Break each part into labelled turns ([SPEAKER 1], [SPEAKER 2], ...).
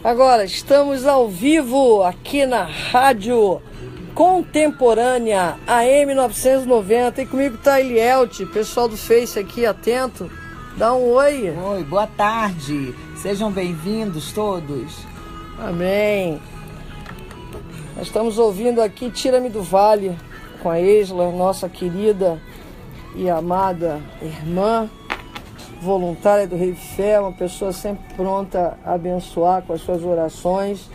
[SPEAKER 1] Agora, estamos ao vivo aqui na Rádio Contemporânea AM 990 e comigo está Elielt, pessoal do Face aqui atento. Dá um oi.
[SPEAKER 2] Oi, boa tarde. Sejam bem-vindos todos.
[SPEAKER 1] Amém. Nós estamos ouvindo aqui Tira-me do Vale com a Isla, nossa querida e amada irmã, voluntária do Revifé, uma pessoa sempre pronta a abençoar com as suas orações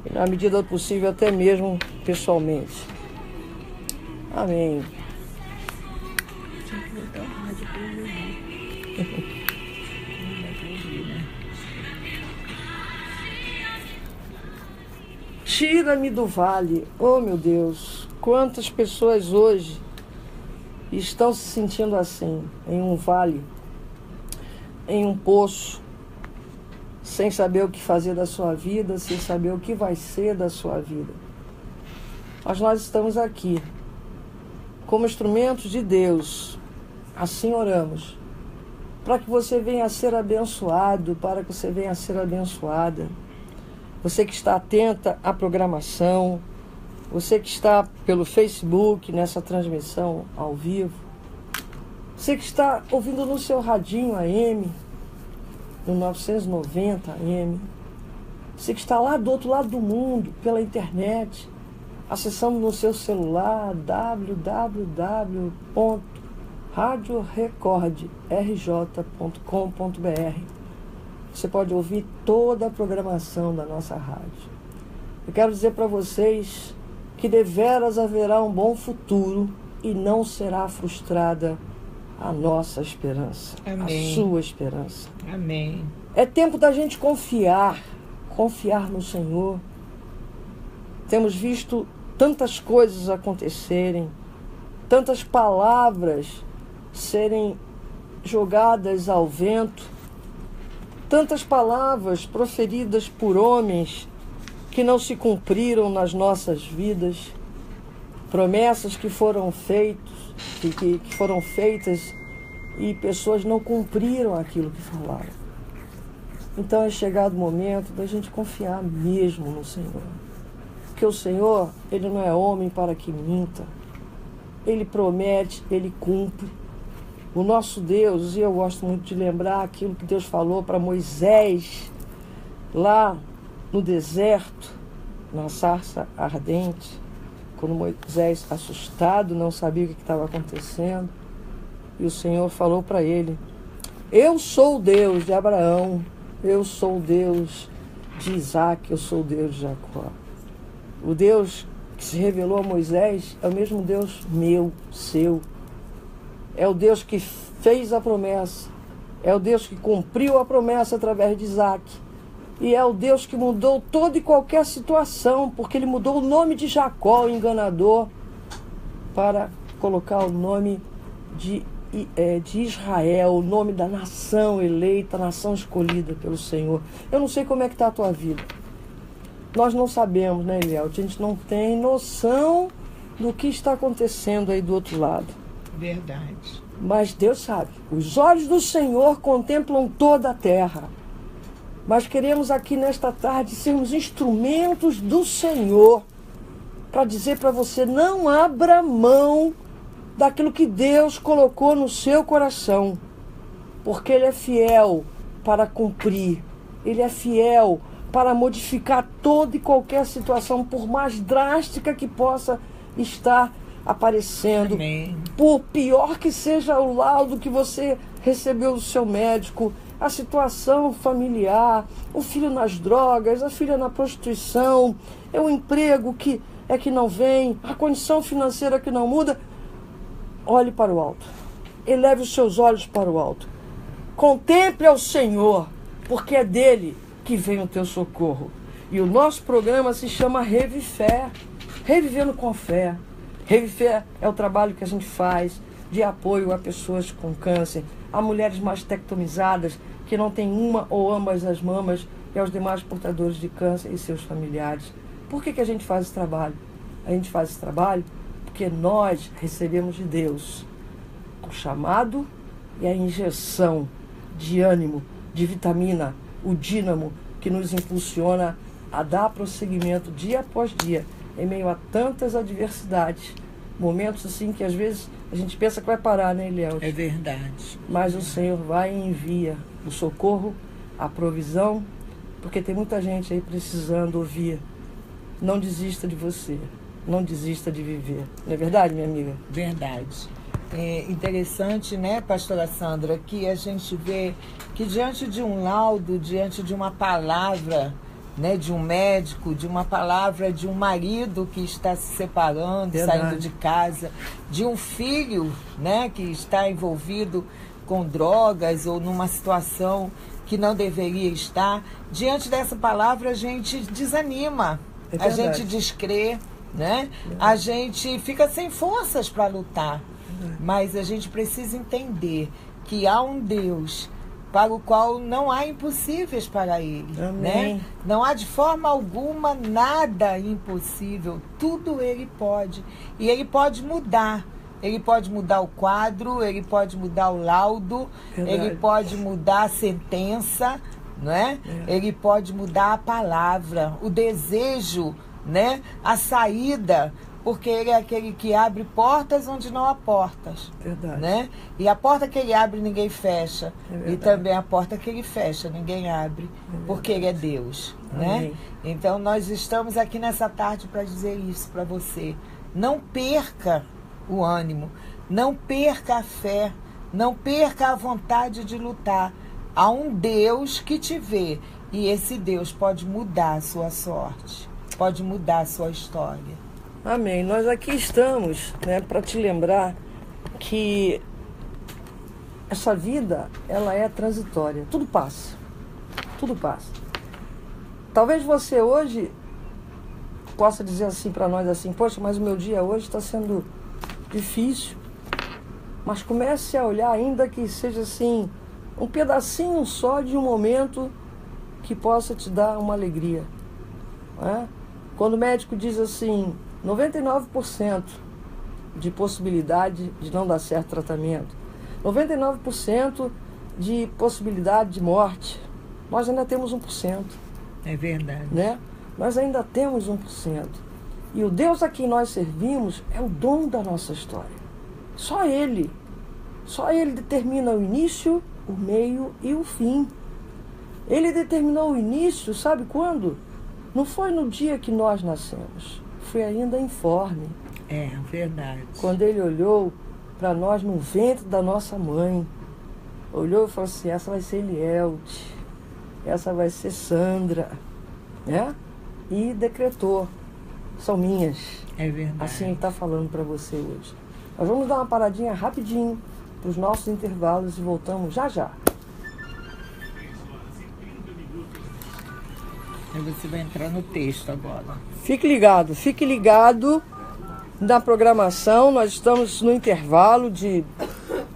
[SPEAKER 1] e, na medida do possível, até mesmo pessoalmente. Amém. Tira-me do vale. Oh, meu Deus, quantas pessoas hoje estão se sentindo assim, em um vale, em um poço, sem saber o que fazer da sua vida, sem saber o que vai ser da sua vida. Mas nós estamos aqui, como instrumentos de Deus, assim oramos, para que você venha a ser abençoado, para que você venha a ser abençoada. Você que está atenta à programação, você que está pelo Facebook, nessa transmissão ao vivo, você que está ouvindo no seu radinho AM, no 990 AM, você que está lá do outro lado do mundo, pela internet, acessando no seu celular www.radiorecordrj.com.br. Você pode ouvir toda a programação da nossa rádio. Eu quero dizer para vocês que deveras haverá um bom futuro e não será frustrada a nossa esperança,
[SPEAKER 2] Amém.
[SPEAKER 1] A sua esperança.
[SPEAKER 2] Amém.
[SPEAKER 1] É tempo da gente confiar no Senhor. Temos visto tantas coisas acontecerem, tantas palavras serem jogadas ao vento, tantas palavras proferidas por homens que não se cumpriram nas nossas vidas, promessas que foram feitas e pessoas não cumpriram aquilo que falaram. Então é chegado o momento da gente confiar mesmo no Senhor. Porque o Senhor, Ele não é homem para que minta. Ele promete, Ele cumpre. O nosso Deus, e eu gosto muito de lembrar aquilo que Deus falou para Moisés, lá no deserto, na sarça ardente, quando Moisés, assustado, não sabia o que estava acontecendo, e o Senhor falou para ele: eu sou o Deus de Abraão, eu sou o Deus de Isaac, eu sou o Deus de Jacó. O Deus que se revelou a Moisés é o mesmo Deus meu, seu. É o Deus que fez a promessa, é o Deus que cumpriu a promessa através de Isaac. E é o Deus que mudou toda e qualquer situação, porque Ele mudou o nome de Jacó, o enganador, para colocar o nome de Israel, o nome da nação eleita, nação escolhida pelo Senhor. Eu não sei como é que está a tua vida. Nós não sabemos, né, Eliel? A gente não tem noção do que está acontecendo aí do outro lado.
[SPEAKER 2] Verdade.
[SPEAKER 1] Mas Deus sabe. Os olhos do Senhor contemplam toda a terra. Mas queremos aqui nesta tarde sermos instrumentos do Senhor para dizer para você: não abra mão daquilo que Deus colocou no seu coração, porque Ele é fiel para cumprir, Ele é fiel para modificar toda e qualquer situação, por mais drástica que possa estar aparecendo.
[SPEAKER 2] Amém.
[SPEAKER 1] Por pior que seja o laudo que você recebeu do seu médico, a situação familiar, o filho nas drogas, a filha na prostituição, é o emprego que não vem, a condição financeira que não muda. Olhe para o alto. Eleve os seus olhos para o alto. Contemple ao Senhor, porque é dele que vem o teu socorro. E o nosso programa se chama Revifé, Revivendo com Fé. Revifé é o trabalho que a gente faz de apoio a pessoas com câncer, a mulheres mastectomizadas que não têm uma ou ambas as mamas e aos demais portadores de câncer e seus familiares. Por que a gente faz esse trabalho? A gente faz esse trabalho porque nós recebemos de Deus o chamado e a injeção de ânimo, de vitamina, o dínamo que nos impulsiona a dar prosseguimento dia após dia, em meio a tantas adversidades. Momentos assim que às vezes a gente pensa que vai parar, né, Eliel?
[SPEAKER 2] É verdade.
[SPEAKER 1] Mas o Senhor vai e envia o socorro, a provisão, porque tem muita gente aí precisando ouvir. Não desista de você, não desista de viver. Não é verdade, minha amiga?
[SPEAKER 2] Verdade. É interessante, né, pastora Sandra, que a gente vê que diante de um laudo, diante de uma palavra, né, de um médico, de uma palavra de um marido que está se separando,
[SPEAKER 1] Verdade.
[SPEAKER 2] saindo de casa, de um filho, né, que está envolvido com drogas ou numa situação que não deveria estar, diante dessa palavra a gente desanima, a gente descrê, né? A gente fica sem forças para lutar. Mas a gente precisa entender que há um Deus para o qual não há impossíveis para Ele.
[SPEAKER 1] Amém.
[SPEAKER 2] Né? Não há de forma alguma nada impossível. Tudo Ele pode. E Ele pode mudar. Ele pode mudar o quadro, Ele pode mudar o laudo,
[SPEAKER 1] Verdade.
[SPEAKER 2] Ele pode mudar a sentença, não é? Ele pode mudar a palavra, o desejo, né? A saída. Porque Ele é aquele que abre portas onde não há portas.
[SPEAKER 1] Verdade.
[SPEAKER 2] Né? E a porta que Ele abre, ninguém fecha.
[SPEAKER 1] É
[SPEAKER 2] E também a porta que Ele fecha, ninguém abre. Porque Ele é Deus. Né? Então, nós estamos aqui nessa tarde para dizer isso para você. Não perca o ânimo. Não perca a fé. Não perca a vontade de lutar. Há um Deus que te vê. E esse Deus pode mudar a sua sorte. Pode mudar a sua história.
[SPEAKER 1] Amém. Nós aqui estamos, né, para te lembrar que essa vida, ela é transitória. Tudo passa. Tudo passa. Talvez você hoje possa dizer assim para nós assim, poxa, mas o meu dia hoje está sendo difícil. Mas comece a olhar, ainda que seja assim, um pedacinho só de um momento que possa te dar uma alegria. Não é? Quando o médico diz assim, 99% de possibilidade de não dar certo tratamento, 99% de possibilidade de morte, nós ainda temos 1%.
[SPEAKER 2] É verdade.
[SPEAKER 1] Né? Nós ainda temos 1%. E o Deus a quem nós servimos é o dono da nossa história. Só Ele determina o início, o meio e o fim. Ele determinou o início, sabe quando? Não foi no dia que nós nascemos. Foi ainda informe.
[SPEAKER 2] É, verdade.
[SPEAKER 1] Quando Ele olhou para nós no ventre da nossa mãe, olhou e falou assim, essa vai ser Elielde, essa vai ser Sandra, né? E decretou, são minhas.
[SPEAKER 2] É verdade.
[SPEAKER 1] Assim Ele está falando para você hoje. Nós vamos dar uma paradinha rapidinho para os nossos intervalos e voltamos já já.
[SPEAKER 2] Aí você vai entrar no texto agora.
[SPEAKER 1] Fique ligado na programação. Nós estamos no intervalo de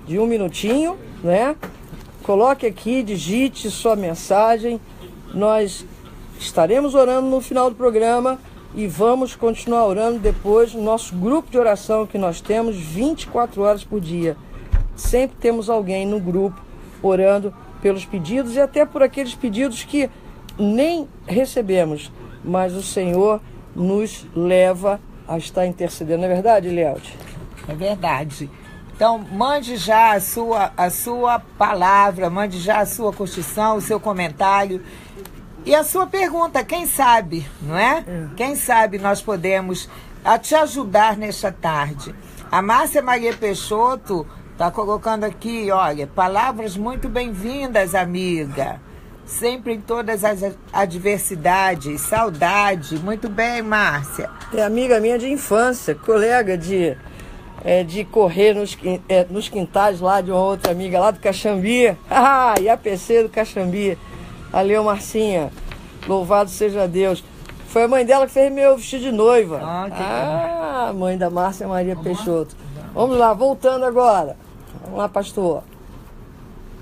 [SPEAKER 1] 1 minutinho, né? Coloque aqui, digite sua mensagem. Nós estaremos orando no final do programa e vamos continuar orando depois no nosso grupo de oração que nós temos 24 horas por dia. Sempre temos alguém no grupo orando pelos pedidos e até por aqueles pedidos que nem recebemos, mas o Senhor nos leva a estar intercedendo. Não é verdade, Elielde?
[SPEAKER 2] É verdade. Então, mande já a sua palavra, mande já a sua construção, o seu comentário e a sua pergunta, quem sabe, não é? Quem sabe nós podemos te ajudar nesta tarde. A Márcia Maria Peixoto está colocando aqui, olha, palavras muito bem-vindas, amiga. Sempre em todas as adversidades, saudade. Muito bem, Márcia.
[SPEAKER 1] É amiga minha de infância, colega de correr nos quintais lá de uma outra amiga lá do Caxambi. E a PC do Caxambi. Valeu, Marcinha. Louvado seja Deus. Foi a mãe dela que fez meu vestido de noiva. Mãe da Márcia Maria Peixoto. Vamos lá, voltando agora. Vamos lá, pastor.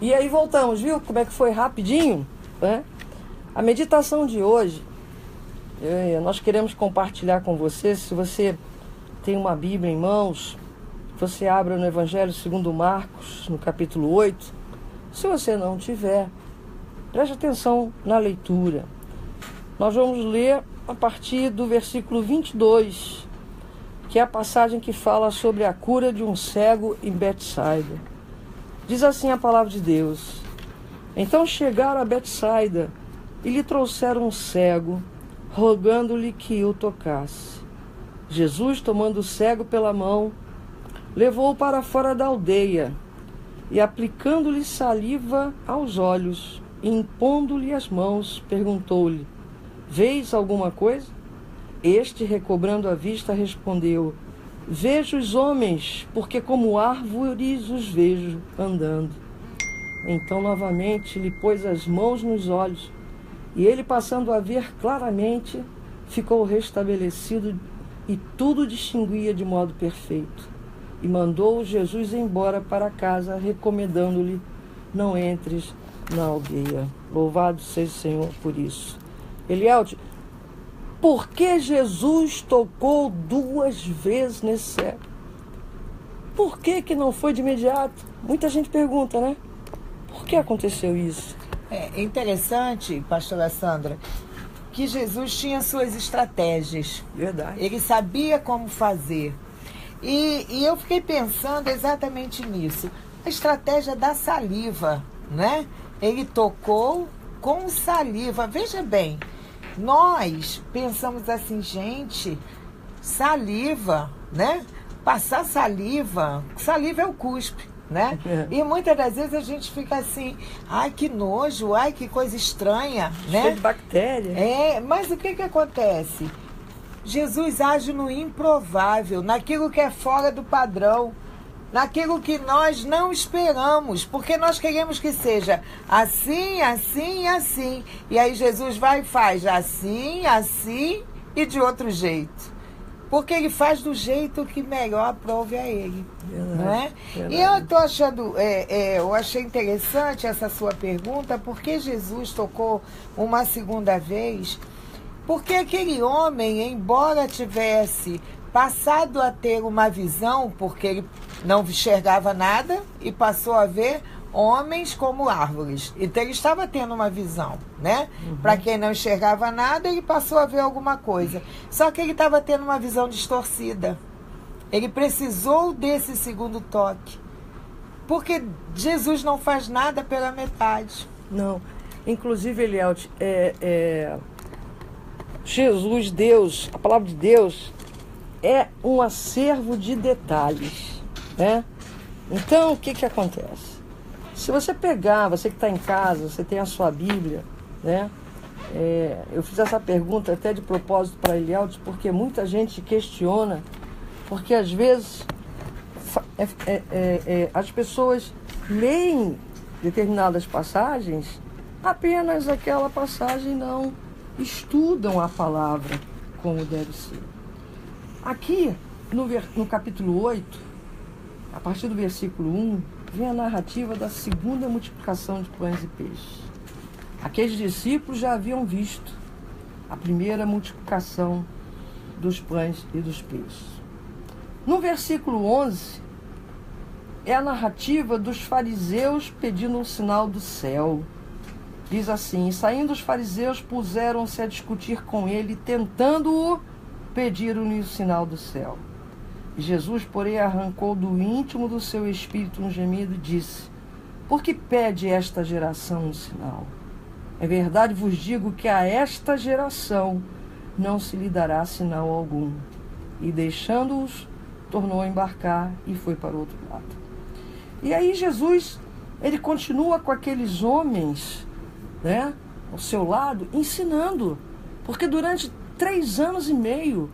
[SPEAKER 1] E aí voltamos, viu? Como é que foi rapidinho? Né? A meditação de hoje, nós queremos compartilhar com você. Se você tem uma Bíblia em mãos, você abra no Evangelho segundo Marcos, no capítulo 8. Se você não tiver, Preste atenção na leitura. Nós vamos ler a partir do versículo 22, que é a passagem que fala sobre a cura de um cego em Betsaida. Diz assim a palavra de Deus: Então chegaram a Betsaida e lhe trouxeram um cego, rogando-lhe que o tocasse. Jesus, tomando o cego pela mão, levou-o para fora da aldeia e, aplicando-lhe saliva aos olhos e impondo-lhe as mãos, perguntou-lhe: Vês alguma coisa? Este, recobrando a vista, respondeu: Vejo os homens, porque como árvores os vejo andando. Então novamente lhe pôs as mãos nos olhos, e ele, passando a ver claramente, ficou restabelecido e tudo distinguia de modo perfeito. E mandou Jesus embora para casa, recomendando-lhe: Não entres na aldeia. Louvado seja o Senhor por isso. Elielde, por que Jesus tocou 2 vezes nesse cego? Por que não foi de imediato? Muita gente pergunta, né? Por que aconteceu isso?
[SPEAKER 2] É interessante, pastora Sandra, que Jesus tinha suas estratégias.
[SPEAKER 1] Verdade.
[SPEAKER 2] Ele sabia como fazer. E eu fiquei pensando exatamente nisso. A estratégia da saliva, né? Ele tocou com saliva. Veja bem, nós pensamos assim, gente, saliva, né? Passar saliva é o cuspe, né? E muitas das vezes a gente fica assim, ai que nojo, ai que coisa estranha, né?
[SPEAKER 1] Cheio de bactéria.
[SPEAKER 2] Mas o que acontece? Jesus age no improvável, naquilo que é fora do padrão, naquilo que nós não esperamos, porque nós queremos que seja assim, assim e assim. E aí Jesus vai e faz assim, assim e de outro jeito. Porque ele faz do jeito que melhor aprove a ele.
[SPEAKER 1] Verdade,
[SPEAKER 2] não é?
[SPEAKER 1] verdade.
[SPEAKER 2] E eu tô achando, eu achei interessante essa sua pergunta, porque Jesus tocou uma segunda vez. Porque aquele homem, embora tivesse passado a ter uma visão, porque ele não enxergava nada e passou a ver homens como árvores. Então ele estava tendo uma visão, né? Para quem não enxergava nada, ele passou a ver alguma coisa. Só que ele estava tendo uma visão distorcida. Ele precisou desse segundo toque. Porque Jesus não faz nada pela metade.
[SPEAKER 1] Não. Inclusive, Elielde, Jesus, Deus, a palavra de Deus é um acervo de detalhes, né? Então, o que acontece? Se você pegar, você que está em casa, você tem a sua Bíblia, né? Eu fiz essa pergunta até de propósito para Elielde, porque muita gente questiona, porque às vezes as pessoas leem determinadas passagens, apenas aquela passagem, não estudam a palavra como deve ser. Aqui, no capítulo 8, a partir do versículo 1, vem a narrativa da segunda multiplicação de pães e peixes. Aqueles discípulos já haviam visto a primeira multiplicação dos pães e dos peixes. No versículo 11, é a narrativa dos fariseus pedindo um sinal do céu. Diz assim: e saindo os fariseus, puseram-se a discutir com ele, tentando-o pedir-lhe o sinal do céu. E Jesus, porém, arrancou do íntimo do seu espírito um gemido e disse: por que pede esta geração um sinal? É verdade vos digo que a esta geração não se lhe dará sinal algum. E deixando-os, tornou a embarcar e foi para o outro lado. E aí Jesus, ele continua com aqueles homens, né, ao seu lado, ensinando. Porque durante 3 anos e meio,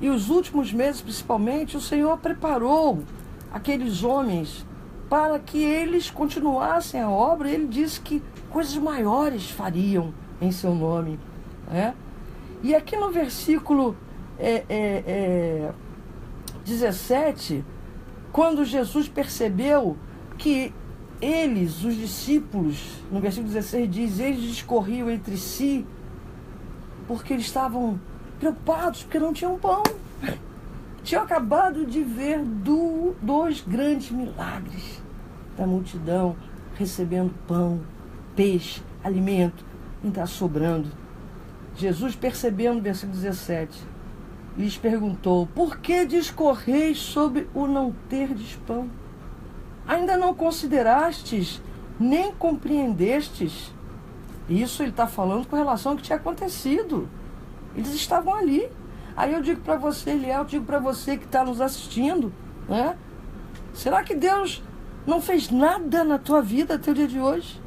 [SPEAKER 1] e os últimos meses principalmente, o Senhor preparou aqueles homens para que eles continuassem a obra. Ele disse que coisas maiores fariam em seu nome, né? E aqui no versículo 17, quando Jesus percebeu que eles, os discípulos, no versículo 16 diz, eles discorriam entre si, porque eles estavam preocupados, porque não tinham pão. Tinham acabado de ver 2 grandes milagres da multidão, recebendo pão, peixe, alimento, nem está sobrando. Jesus, percebendo, versículo 17, lhes perguntou: por que discorreis sobre o não terdes pão? Ainda não considerastes, nem compreendestes? Isso ele está falando com relação ao que tinha acontecido. Eles estavam ali. Aí eu digo para você, Eliel, eu digo para você que está nos assistindo, né? Será que Deus não fez nada na tua vida até o dia de hoje?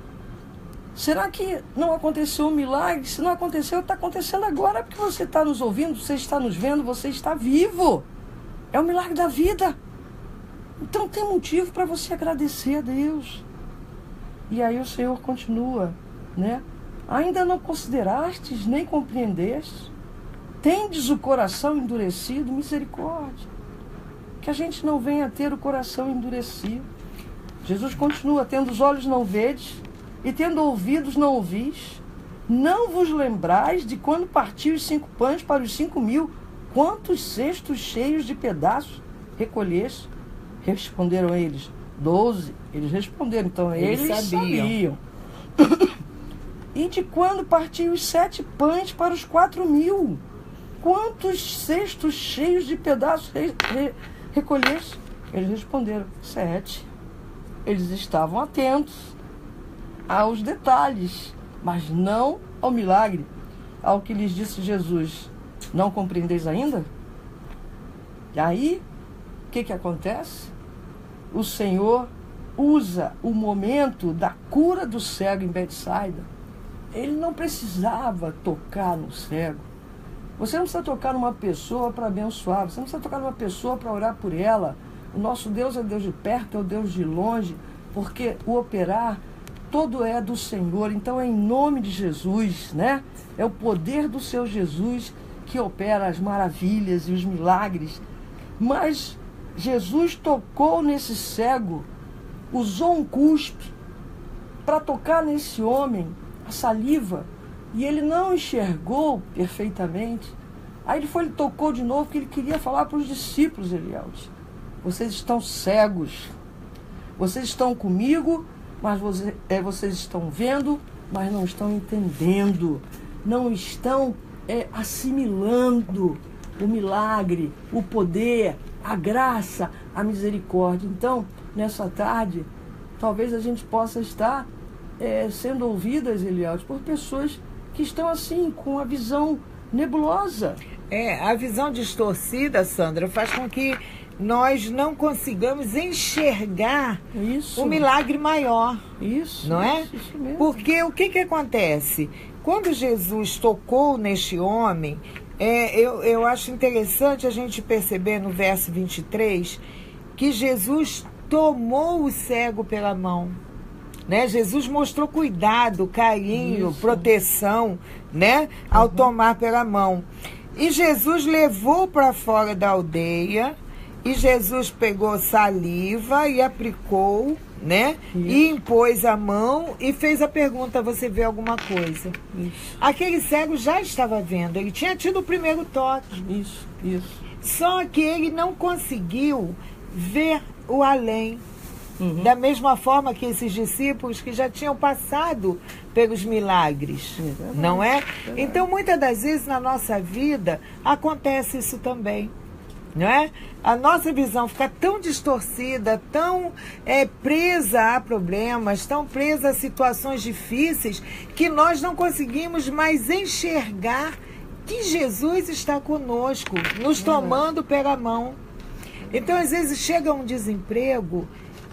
[SPEAKER 1] Será que não aconteceu um milagre? Se não aconteceu, está acontecendo agora, porque você está nos ouvindo, você está nos vendo, você está vivo. É o milagre da vida. Então tem motivo para você agradecer a Deus. E aí o Senhor continua, né? Ainda não considerastes, nem compreendestes? Tendes o coração endurecido? Misericórdia. Que a gente não venha a ter o coração endurecido. Jesus continua: tendo os olhos não vedes, e tendo ouvidos não ouvis. Não vos lembrais de quando partiu os 5 pães para os 5.000, quantos cestos cheios de pedaços recolheste? Responderam eles: 12. Eles responderam, então eles sabiam. E de quando partiu os 7 pães para os 4.000, quantos cestos cheios de pedaços recolheste? Eles responderam: 7. Eles estavam atentos aos detalhes, mas não ao milagre. Ao que lhes disse Jesus: não compreendeis ainda? E aí, o que acontece? O Senhor usa o momento da cura do cego em Betsaida. Ele não precisava tocar no cego. Você não precisa tocar numa pessoa para abençoar, você não precisa tocar numa pessoa para orar por ela. O nosso Deus é Deus de perto, é o Deus de longe, porque o operar todo é do Senhor. Então é em nome de Jesus, né? É o poder do seu Jesus que opera as maravilhas e os milagres. Mas Jesus tocou nesse cego, usou um cuspe para tocar nesse homem, a saliva, e ele não enxergou perfeitamente. Aí ele tocou de novo, porque ele queria falar para os discípulos, Elielde: vocês estão cegos, vocês estão comigo, mas vocês estão vendo, mas não estão entendendo, não estão assimilando o milagre, o poder, a graça, a misericórdia. Então, nessa tarde, talvez a gente possa estar sendo ouvidas, Elielde, por pessoas que estão assim, com a visão nebulosa.
[SPEAKER 2] A visão distorcida, Sandra, faz com que nós não consigamos enxergar o milagre maior.
[SPEAKER 1] Isso,
[SPEAKER 2] não é?
[SPEAKER 1] Isso mesmo.
[SPEAKER 2] Porque o que acontece? Quando Jesus tocou neste homem, eu acho interessante a gente perceber no verso 23 que Jesus tomou o cego pela mão. Né? Jesus mostrou cuidado, carinho, proteção, né? Ao tomar pela mão. E Jesus levou para fora da aldeia, e Jesus pegou saliva e aplicou, né? E impôs a mão e fez a pergunta: você vê alguma coisa?
[SPEAKER 1] Isso.
[SPEAKER 2] Aquele cego já estava vendo, ele tinha tido o primeiro toque.
[SPEAKER 1] Isso.
[SPEAKER 2] Só que ele não conseguiu ver o além. Da mesma forma que esses discípulos que já tinham passado pelos milagres, não é? Então, muitas das vezes na nossa vida acontece isso também, não é? A nossa visão fica tão distorcida, tão presa a problemas, tão presa a situações difíceis, que nós não conseguimos mais enxergar que Jesus está conosco, nos tomando pela mão. Então, às vezes chega um desemprego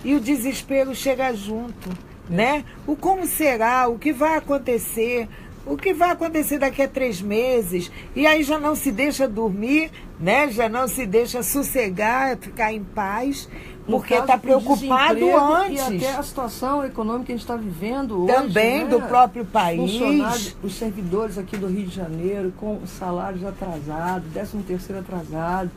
[SPEAKER 2] e o desespero chega junto, né? O como será, o que vai acontecer, o que vai acontecer daqui a 3 meses, e aí já não se deixa dormir, né? Já não se deixa sossegar, ficar em paz, porque está preocupado antes.
[SPEAKER 1] E até a situação econômica que a gente está vivendo hoje,
[SPEAKER 2] também, né? Do próprio país.
[SPEAKER 1] Funcionários, os servidores aqui do Rio de Janeiro com salários atrasados, 13º atrasado,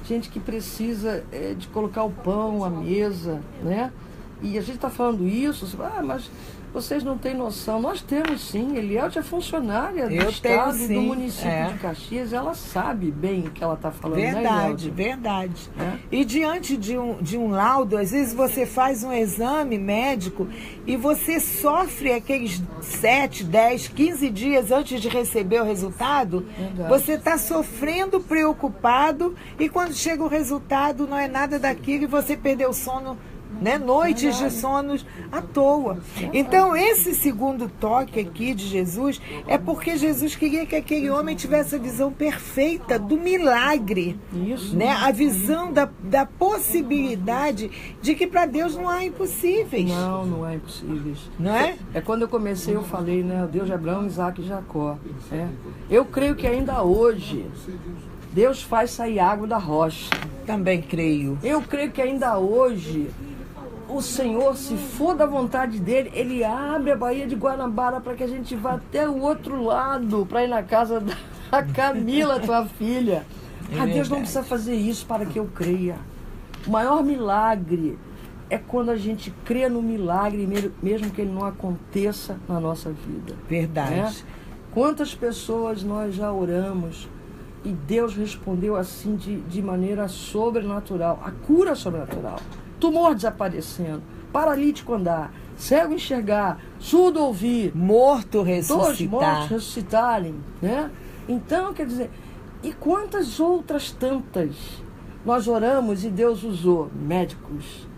[SPEAKER 1] gente que precisa de colocar o pão à mesa, né? E a gente está falando isso, mas Vocês não têm noção. Nós temos sim. Elielde é funcionária do
[SPEAKER 2] Eu
[SPEAKER 1] Estado
[SPEAKER 2] tenho,
[SPEAKER 1] e do
[SPEAKER 2] sim.
[SPEAKER 1] município de Caxias. Ela sabe bem o que ela está falando, né,
[SPEAKER 2] Verdade,
[SPEAKER 1] Elielde?
[SPEAKER 2] verdade.
[SPEAKER 1] É.
[SPEAKER 2] E diante de um laudo, às vezes você faz um exame médico e você sofre aqueles 7, 10, 15 dias antes de receber o resultado.
[SPEAKER 1] Verdade.
[SPEAKER 2] Você está sofrendo, preocupado, e quando chega o resultado não é nada daquilo e você perdeu o sono, né? Noites de sonos à toa. Então, esse segundo toque aqui de Jesus é porque Jesus queria que aquele homem tivesse a visão perfeita do milagre.
[SPEAKER 1] Isso.
[SPEAKER 2] Né? A visão da possibilidade de que para Deus não há impossíveis.
[SPEAKER 1] Não, não é impossíveis.
[SPEAKER 2] Não é?
[SPEAKER 1] É quando eu comecei, eu falei, né? O Deus de Abraão, Isaac e Jacó. É. Eu creio que ainda hoje Deus faz sair água da rocha.
[SPEAKER 2] Também creio.
[SPEAKER 1] Eu creio que ainda hoje o Senhor, se for da vontade dele, ele abre a Baía de Guanabara para que a gente vá até o outro lado, para ir na casa da Camila, tua filha. Deus não precisa fazer isso para que eu creia. O maior milagre é quando a gente crê no milagre, mesmo que ele não aconteça na nossa vida.
[SPEAKER 2] Verdade.
[SPEAKER 1] Né? Quantas pessoas nós já oramos e Deus respondeu assim de maneira sobrenatural, a cura sobrenatural. Tumor desaparecendo, paralítico andar, cego enxergar, surdo ouvir,
[SPEAKER 2] Morto
[SPEAKER 1] todos
[SPEAKER 2] ressuscitar.
[SPEAKER 1] mortos ressuscitarem, né? Então, quer dizer, e quantas outras tantas nós oramos e Deus usou médicos,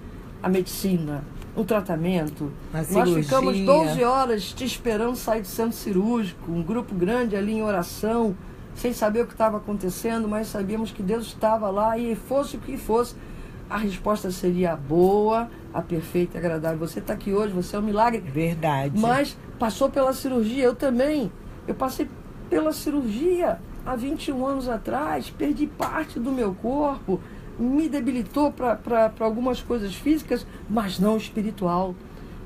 [SPEAKER 1] a medicina, o tratamento.
[SPEAKER 2] A
[SPEAKER 1] Nós
[SPEAKER 2] cirurgia.
[SPEAKER 1] ficamos 12 horas te esperando sair do centro cirúrgico, um grupo grande ali em oração, sem saber o que estava acontecendo, mas sabíamos que Deus estava lá e fosse o que fosse, a resposta seria a boa, a perfeita e agradável. Você está aqui hoje, você é um milagre.
[SPEAKER 2] Verdade.
[SPEAKER 1] Mas passou pela cirurgia, eu também. Eu passei pela cirurgia há 21 anos atrás, perdi parte do meu corpo, me debilitou para algumas coisas físicas, mas não espiritual.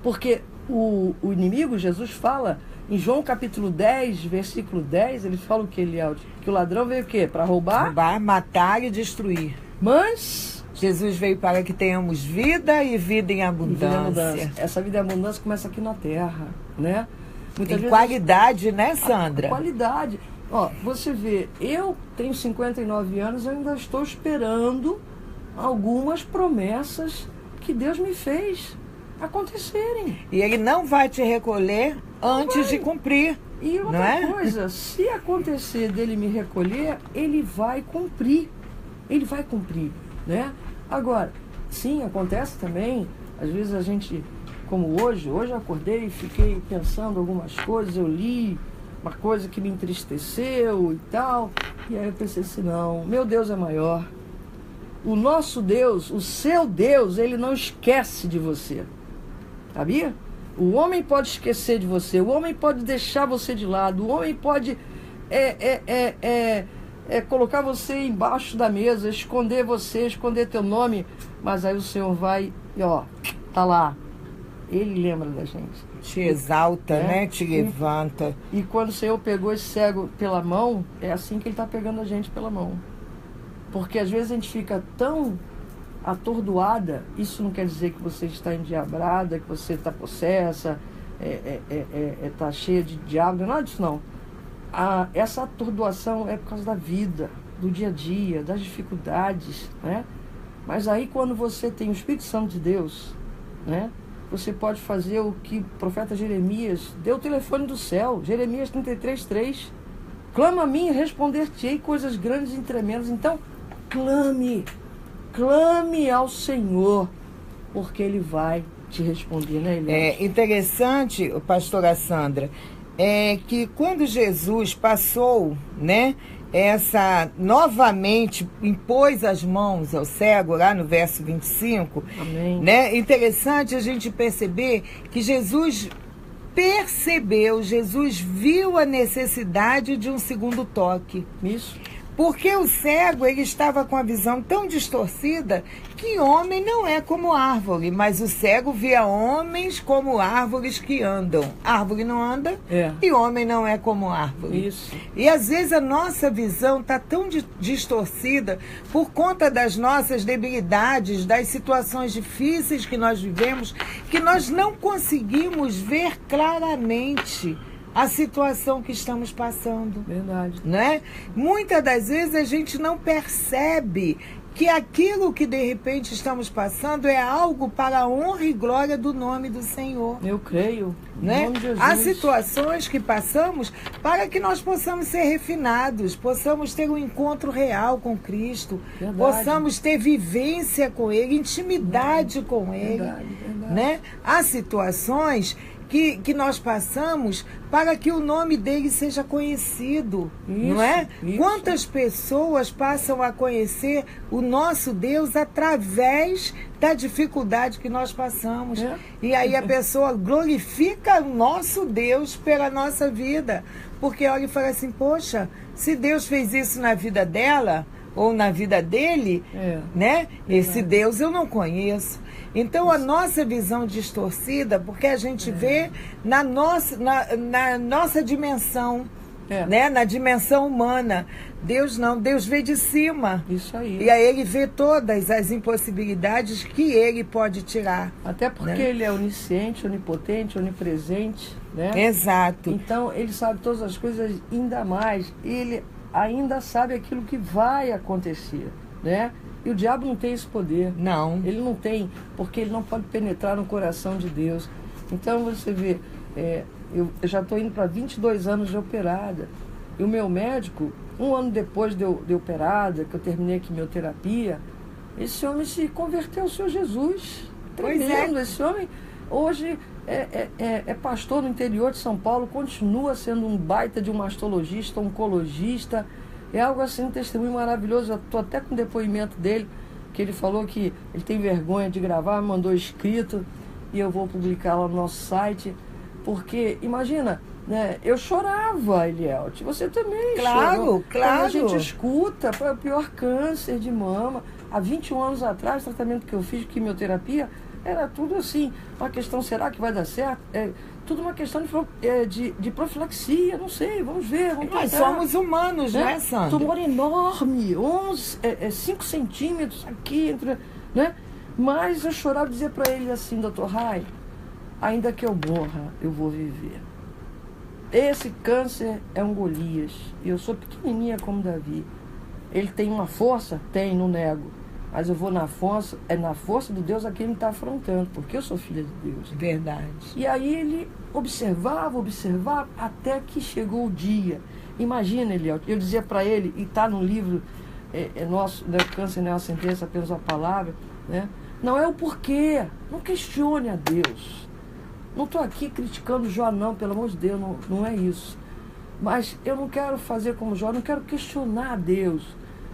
[SPEAKER 1] Porque o inimigo, Jesus fala, em João capítulo 10, versículo 10, ele fala o que, Elielde? Que o ladrão veio o quê? Para roubar?
[SPEAKER 2] Roubar, matar e destruir.
[SPEAKER 1] Mas
[SPEAKER 2] Jesus veio para que tenhamos vida e vida em abundância.
[SPEAKER 1] Essa vida em abundância começa aqui na terra, né? Muitas
[SPEAKER 2] Em
[SPEAKER 1] vezes,
[SPEAKER 2] qualidade, né, Sandra?
[SPEAKER 1] qualidade. Ó, você vê, eu tenho 59 anos, eu ainda estou esperando algumas promessas que Deus me fez acontecerem.
[SPEAKER 2] E ele não vai te recolher antes de cumprir.
[SPEAKER 1] E
[SPEAKER 2] não
[SPEAKER 1] outra
[SPEAKER 2] é?
[SPEAKER 1] coisa, se acontecer dele me recolher, ele vai cumprir. Ele vai cumprir, né? Agora, sim, acontece também, às vezes a gente, como hoje eu acordei e fiquei pensando algumas coisas, eu li uma coisa que me entristeceu e tal, e aí eu pensei assim, não, meu Deus é maior. O nosso Deus, o seu Deus, ele não esquece de você, sabia? O homem pode esquecer de você, o homem pode deixar você de lado, o homem pode colocar você embaixo da mesa, esconder você, esconder teu nome, mas aí o Senhor vai e ó, tá lá. Ele lembra da gente.
[SPEAKER 2] Te exalta, né? Te levanta.
[SPEAKER 1] E quando o Senhor pegou esse cego pela mão, é assim que ele está pegando a gente pela mão. Porque às vezes a gente fica tão atordoada, isso não quer dizer que você está endiabrada, que você está possessa, está cheia de diabo, não é nada disso não. Essa atordoação é por causa da vida, do dia a dia, das dificuldades, né? Mas aí quando você tem o Espírito Santo de Deus, né? Você pode fazer o que o profeta Jeremias deu o telefone do céu, Jeremias 33:3. Clama a mim e responder-te-ei coisas grandes e tremendas. Então, clame ao Senhor, porque Ele vai te responder, né, Elias?
[SPEAKER 2] É interessante, pastora Sandra, é que quando Jesus passou, né, novamente impôs as mãos ao cego, lá no verso 25,
[SPEAKER 1] Amém.
[SPEAKER 2] Né, interessante a gente perceber que Jesus viu a necessidade de um segundo toque.
[SPEAKER 1] Isso.
[SPEAKER 2] Porque o cego, ele estava com a visão tão distorcida que homem não é como árvore, mas o cego via homens como árvores que andam. Árvore não anda e homem não é como árvore.
[SPEAKER 1] Isso.
[SPEAKER 2] E às vezes a nossa visão está tão distorcida por conta das nossas debilidades, das situações difíceis que nós vivemos, que nós não conseguimos ver claramente a situação que estamos passando.
[SPEAKER 1] Verdade.
[SPEAKER 2] Né? Muitas das vezes a gente não percebe que aquilo que de repente estamos passando é algo para a honra e glória do nome do Senhor.
[SPEAKER 1] Eu creio.
[SPEAKER 2] Né?
[SPEAKER 1] Nome de Jesus.
[SPEAKER 2] Há situações que passamos para que nós possamos ser refinados, possamos ter um encontro real com Cristo,
[SPEAKER 1] Verdade.
[SPEAKER 2] possamos ter vivência com Ele, intimidade com Ele.
[SPEAKER 1] Verdade.
[SPEAKER 2] Né? Há situações que nós passamos para que o nome dele seja conhecido, não é?
[SPEAKER 1] Isso.
[SPEAKER 2] Quantas pessoas passam a conhecer o nosso Deus através da dificuldade que nós passamos? E aí a pessoa glorifica o nosso Deus pela nossa vida, porque olha e fala assim, poxa, se Deus fez isso na vida dela ou na vida dele, né? Esse Deus eu não conheço. Então, a nossa visão distorcida, porque a gente vê na nossa dimensão, né? Na dimensão humana. Deus não, Deus vê de cima.
[SPEAKER 1] Isso aí.
[SPEAKER 2] E aí ele vê todas as impossibilidades que ele pode tirar.
[SPEAKER 1] Até porque ele é onisciente, onipotente, onipresente, né?
[SPEAKER 2] Exato.
[SPEAKER 1] Então, ele sabe todas as coisas, ainda mais. Ele ainda sabe aquilo que vai acontecer, né? E o diabo não tem esse poder.
[SPEAKER 2] Não.
[SPEAKER 1] Ele não tem, porque ele não pode penetrar no coração de Deus. Então você vê, eu já estou indo para 22 anos de operada. E o meu médico, um ano depois de operada, que eu terminei a quimioterapia, esse homem se converteu ao Senhor Jesus. Tremendo. Esse homem hoje é pastor no interior de São Paulo, continua sendo um baita de um mastologista, oncologista. É algo assim, um testemunho maravilhoso. Eu estou até com o depoimento dele, que ele falou que ele tem vergonha de gravar, me mandou escrito, e eu vou publicar lá no nosso site. Porque, imagina, né, eu chorava, Elielde, você também chorou.
[SPEAKER 2] Claro.
[SPEAKER 1] Quando a gente escuta, foi o pior câncer de mama. Há 21 anos atrás, o tratamento que eu fiz de quimioterapia, era tudo assim, uma questão, será que vai dar certo? Tudo uma questão de profilaxia, não sei, vamos ver.
[SPEAKER 2] Nós somos humanos, né, Sandra?
[SPEAKER 1] Tumor enorme, 5 centímetros aqui, né? Mas eu chorava e dizia para ele assim, doutor Rai, ainda que eu morra, eu vou viver. Esse câncer é um Golias, e eu sou pequenininha como Davi. Ele tem uma força? Tem, não nego. Mas eu vou na força do Deus a quem ele está afrontando, porque eu sou filha de Deus.
[SPEAKER 2] Verdade.
[SPEAKER 1] E aí ele observava, até que chegou o dia. Imagina, Eliel, eu dizia para ele, e está no livro nosso, né, Câncer não é uma sentença, apenas uma palavra, né? Não é o porquê, não questione a Deus. Não estou aqui criticando Jó, não, pelo amor de Deus, não é isso. Mas eu não quero fazer como Jó, não quero questionar a Deus.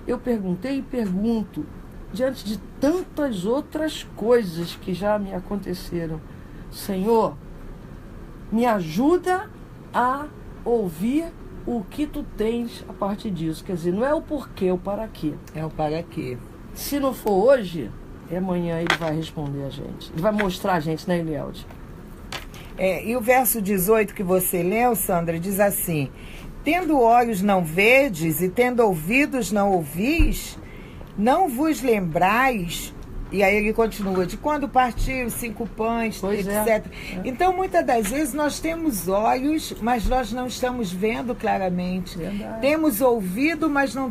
[SPEAKER 1] Eu perguntei e pergunto, diante de tantas outras coisas que já me aconteceram, Senhor, me ajuda a ouvir o que tu tens a partir disso. Quer dizer, não é o porquê, é o para quê.
[SPEAKER 2] É o para quê.
[SPEAKER 1] Se não for hoje, amanhã ele vai responder a gente. Ele vai mostrar a gente, né, Elielde?
[SPEAKER 2] E o verso 18 que você leu, Sandra, diz assim, tendo olhos não vedes e tendo ouvidos não ouvis, não vos lembrais, e aí ele continua, de quando partiu os 5 pães, etc. Então, muitas das vezes nós temos olhos, mas nós não estamos vendo claramente.
[SPEAKER 1] Verdade.
[SPEAKER 2] Temos ouvido, mas não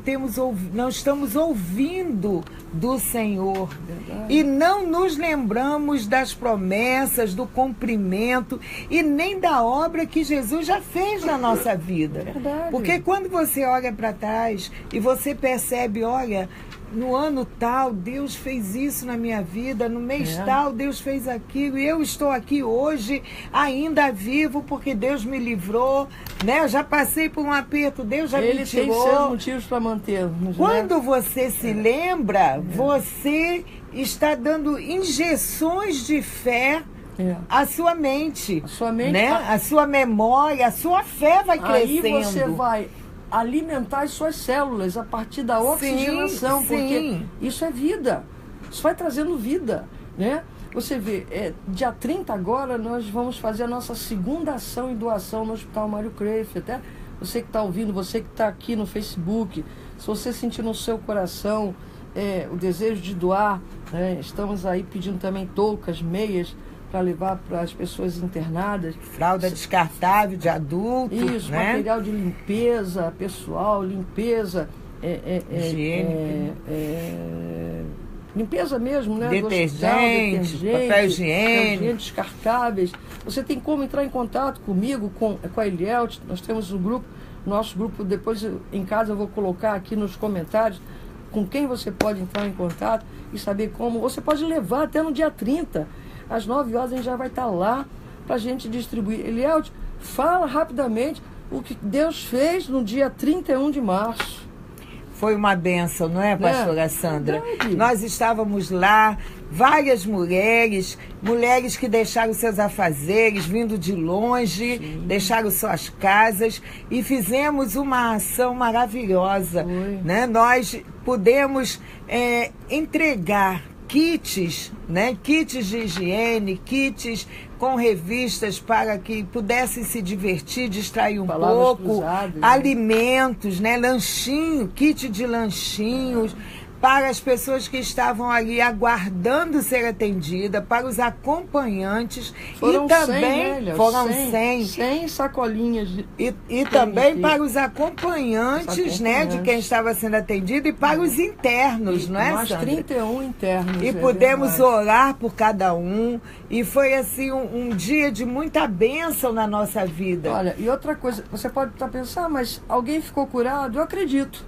[SPEAKER 2] estamos ouvindo do Senhor.
[SPEAKER 1] Verdade.
[SPEAKER 2] E não nos lembramos das promessas, do cumprimento e nem da obra que Jesus já fez na nossa vida.
[SPEAKER 1] Verdade.
[SPEAKER 2] Porque quando você olha para trás e você percebe, olha, no ano tal, Deus fez isso na minha vida, no mês tal, Deus fez aquilo, e eu estou aqui hoje, ainda vivo, porque Deus me livrou, né? Eu já passei por um aperto, Deus já me tirou.
[SPEAKER 1] Ele tem seus motivos para manter-nos.
[SPEAKER 2] Quando você se lembra, você está dando injeções de fé à sua mente.
[SPEAKER 1] A sua mente,
[SPEAKER 2] né? A sua memória, a sua fé vai crescendo.
[SPEAKER 1] Aí você vai alimentar as suas células a partir da oxigenação, porque isso é vida. Isso vai trazendo vida, né? Você vê, dia 30 agora nós vamos fazer a nossa segunda ação e doação no Hospital Mário Creif. Até você que está ouvindo, você que está aqui no Facebook, se você sentir no seu coração o desejo de doar, né? Estamos aí pedindo também toucas, meias, para levar para as pessoas internadas.
[SPEAKER 2] Fralda descartável de adulto.
[SPEAKER 1] Isso,
[SPEAKER 2] né?
[SPEAKER 1] Material de limpeza pessoal, limpeza... limpeza mesmo, né?
[SPEAKER 2] Detergente, papel higiênico,
[SPEAKER 1] descartáveis. Você tem como entrar em contato comigo, com a Elielt. Nós temos um grupo, nosso grupo, depois em casa eu vou colocar aqui nos comentários com quem você pode entrar em contato e saber como. Você pode levar até no dia 30, às 9 horas a gente já vai estar lá para a gente distribuir. Elielt, fala rapidamente o que Deus fez no dia 31 de março.
[SPEAKER 2] Foi uma bênção, não é, pastora Sandra?
[SPEAKER 1] Verdade.
[SPEAKER 2] Nós estávamos lá, várias mulheres que deixaram seus afazeres, vindo de longe, deixaram suas casas e fizemos uma ação maravilhosa. Né? Nós pudemos entregar kits, né? Kits de higiene, kits com revistas para que pudessem se divertir, distrair pouco, alimentos, né? Lanchinho, kit de lanchinhos, para as pessoas que estavam ali aguardando ser atendida, para os acompanhantes.
[SPEAKER 1] Foram
[SPEAKER 2] e também
[SPEAKER 1] 100, né,
[SPEAKER 2] foram
[SPEAKER 1] 100 sacolinhas.
[SPEAKER 2] E também para os acompanhantes, né, de quem estava sendo atendido e para os internos, não é, Sandra?
[SPEAKER 1] Mais 31 internos.
[SPEAKER 2] E pudemos orar por cada um. E foi assim um dia de muita bênção na nossa vida.
[SPEAKER 1] Olha, e outra coisa, você pode estar pensando, mas alguém ficou curado? Eu acredito.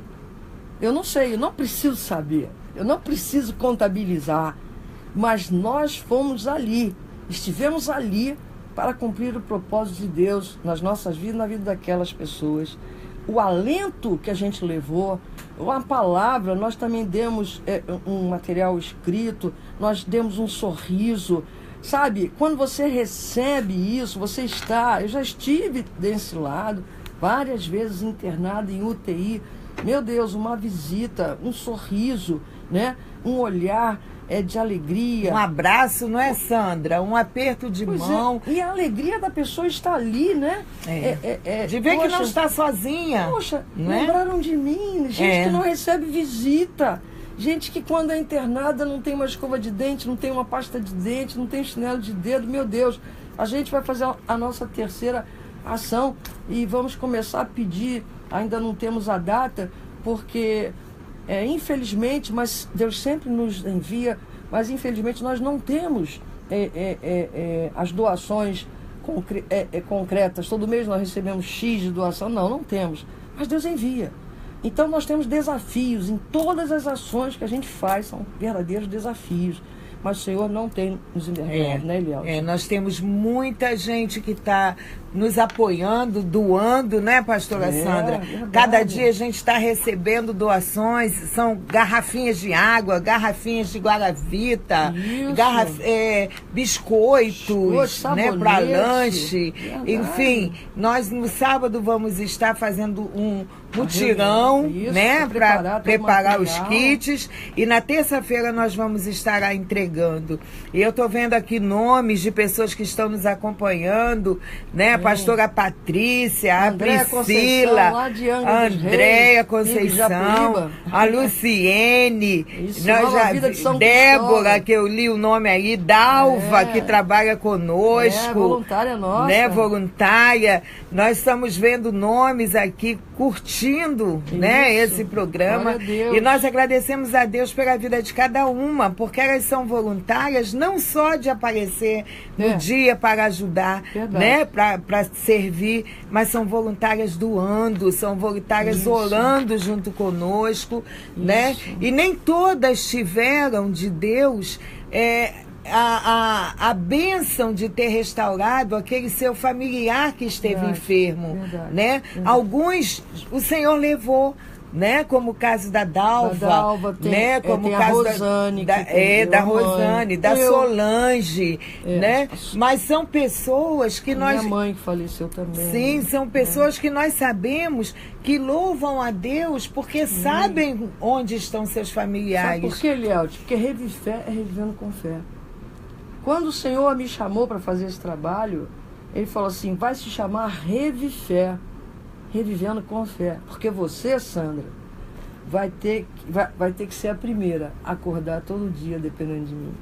[SPEAKER 1] Eu não sei, eu não preciso saber, eu não preciso contabilizar, mas nós fomos ali, estivemos ali para cumprir o propósito de Deus nas nossas vidas, na vida daquelas pessoas. O alento que a gente levou, a palavra, nós também demos um material escrito, nós demos um sorriso, sabe? Quando você recebe isso, eu já estive desse lado, várias vezes internado em UTI. Meu Deus, uma visita, um sorriso, né? Um olhar de alegria.
[SPEAKER 2] Um abraço, não é, Sandra? Um aperto de mão.
[SPEAKER 1] E a alegria da pessoa está ali, né?
[SPEAKER 2] De ver que não está sozinha.
[SPEAKER 1] Poxa,
[SPEAKER 2] não
[SPEAKER 1] lembraram de mim. Gente que não recebe visita. Gente que quando é internada não tem uma escova de dente, não tem uma pasta de dente, não tem chinelo de dedo. Meu Deus, a gente vai fazer a nossa terceira ação e vamos começar a pedir. Ainda não temos a data, porque, infelizmente, mas Deus sempre nos envia, mas infelizmente nós não temos as doações concretas. Todo mês nós recebemos X de doação. Não temos. Mas Deus envia. Então nós temos desafios em todas as ações que a gente faz, são verdadeiros desafios. Mas o Senhor não tem nos envergonhado, né, Eliel?
[SPEAKER 2] Nós temos muita gente que está nos apoiando, doando, né, pastora Sandra?
[SPEAKER 1] Verdade.
[SPEAKER 2] Cada dia a gente está recebendo doações, são garrafinhas de água, garrafinhas de guaravita, biscoitos, né, para lanche.
[SPEAKER 1] Verdade.
[SPEAKER 2] Enfim, nós no sábado vamos estar fazendo um mutirão, né, para preparar os kits, e na terça-feira nós vamos estar entregando. E eu estou vendo aqui nomes de pessoas que estão nos acompanhando, né, a pastora Patrícia, a Priscila, a Andréia Conceição, a Luciene, Débora, que eu li o nome aí, Dalva, que trabalha conosco,
[SPEAKER 1] voluntária nossa,
[SPEAKER 2] né, voluntária. Nós estamos vendo nomes aqui curtindo, né, esse programa, e nós agradecemos a Deus pela vida de cada uma, porque elas são voluntárias não só de aparecer no dia para ajudar, né, para servir, mas são voluntárias doando, são voluntárias orando junto conosco, né, e nem todas tiveram de Deus a bênção de ter restaurado aquele seu familiar que esteve enfermo, né? Alguns o Senhor levou, né? Como o caso da Dalva,
[SPEAKER 1] tem,
[SPEAKER 2] né? Como
[SPEAKER 1] tem
[SPEAKER 2] o caso
[SPEAKER 1] a Rosane,
[SPEAKER 2] da Rosane, da Solange, né? Mas são pessoas que nós...
[SPEAKER 1] Minha mãe que faleceu também.
[SPEAKER 2] Sim, são pessoas que nós sabemos que louvam a Deus porque sabem onde estão seus familiares.
[SPEAKER 1] Sabe por que, Elielde? Porque fé é revivendo com fé. Quando o Senhor me chamou para fazer esse trabalho, Ele falou assim, vai se chamar Revifé, revivendo com fé. Porque você, Sandra, vai ter que ser a primeira a acordar todo dia dependendo de mim.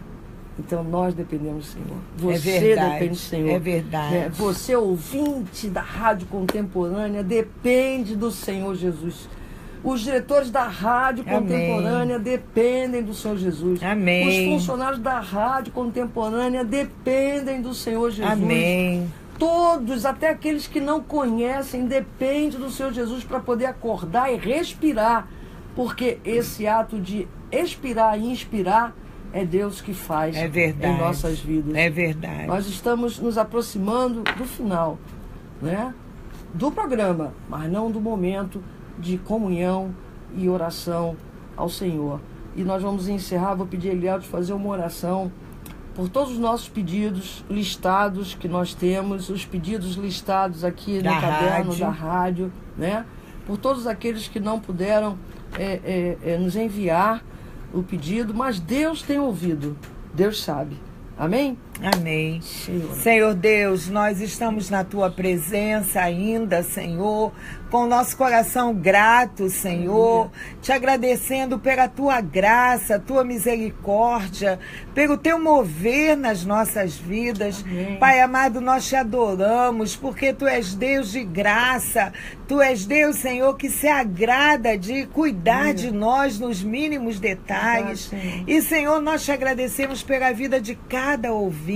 [SPEAKER 1] Então nós dependemos do Senhor. Você depende do Senhor.
[SPEAKER 2] É verdade.
[SPEAKER 1] Você, ouvinte da Rádio Contemporânea, depende do Senhor Jesus. Os diretores da Rádio Contemporânea dependem do Senhor Jesus.
[SPEAKER 2] Amém.
[SPEAKER 1] Os funcionários da Rádio Contemporânea dependem do Senhor Jesus.
[SPEAKER 2] Amém.
[SPEAKER 1] Todos, até aqueles que não conhecem, dependem do Senhor Jesus para poder acordar e respirar. Porque esse ato de expirar e inspirar é Deus que faz em nossas vidas.
[SPEAKER 2] É verdade.
[SPEAKER 1] Nós estamos nos aproximando do final, né? Do programa, mas não do momento de comunhão e oração ao Senhor. E nós vamos encerrar, vou pedir a Elielde fazer uma oração por todos os nossos pedidos listados que nós temos, os pedidos listados aqui no caderno da rádio, né? Por todos aqueles que não puderam nos enviar o pedido, mas Deus tem ouvido, Deus sabe. Amém?
[SPEAKER 2] Amém. Senhor Deus, nós estamos na Tua presença ainda, Senhor, com o nosso coração grato, Senhor, te agradecendo pela Tua graça, Tua misericórdia, pelo Teu mover nas nossas vidas.
[SPEAKER 1] Amém.
[SPEAKER 2] Pai amado, nós te adoramos, porque Tu és Deus de graça, Tu és Deus, Senhor, que se agrada de cuidar de nós nos mínimos detalhes. E, Senhor, nós te agradecemos pela vida de cada ouvinte,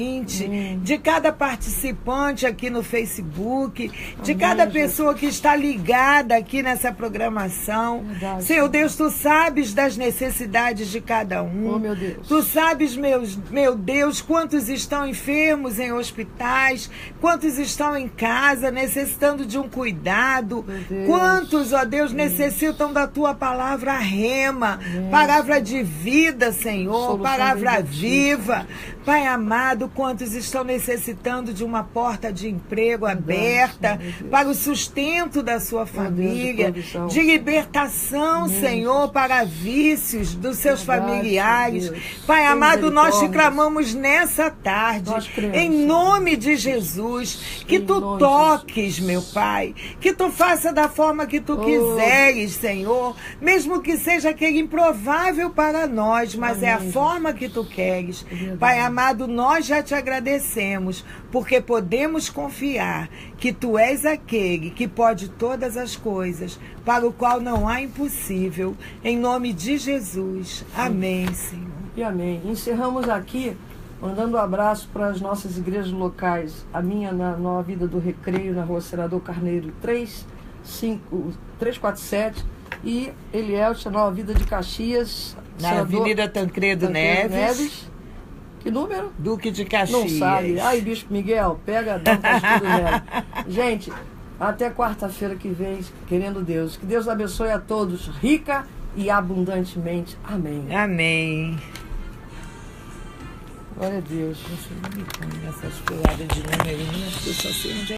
[SPEAKER 2] de cada participante aqui no Facebook, de cada pessoa que está ligada aqui nessa programação. Senhor Deus, Tu sabes das necessidades de cada um.
[SPEAKER 1] Oh, meu Deus.
[SPEAKER 2] Tu sabes, meu Deus, quantos estão enfermos em hospitais, quantos estão em casa necessitando de um cuidado, quantos, ó Deus, necessitam da Tua palavra rema, palavra de vida, Senhor, palavra viva. Pai amado, quantos estão necessitando de uma porta de emprego aberta para o sustento da sua família, de libertação, Senhor, para vícios dos seus familiares. Pai amado, nós te clamamos nessa tarde, em nome de Jesus, que Tu toques, meu Pai, que Tu faça da forma que Tu quiseres, Senhor, mesmo que seja aquele improvável para nós, mas é a forma que Tu queres. Pai amado, nós já te agradecemos, porque podemos confiar que Tu és aquele que pode todas as coisas, para o qual não há impossível. Em nome de Jesus. Amém, Senhor.
[SPEAKER 1] E amém. Encerramos aqui, mandando um abraço para as nossas igrejas locais. A minha na Nova Vida do Recreio, na Rua Senador Carneiro 347, e Elielde, na Nova Vida de Caxias,
[SPEAKER 2] na Avenida Tancredo Neves.
[SPEAKER 1] Que número?
[SPEAKER 2] Duque de Caxias.
[SPEAKER 1] Não sabe. Ai, Bispo Miguel, pega, dá um castigo nela. Gente, até quarta-feira que vem, querendo Deus. Que Deus abençoe a todos, rica e abundantemente. Amém.
[SPEAKER 2] Amém.
[SPEAKER 1] Glória a Deus.
[SPEAKER 2] Deixa eu me pôr nessas piadas de número, porque eu só sei onde é.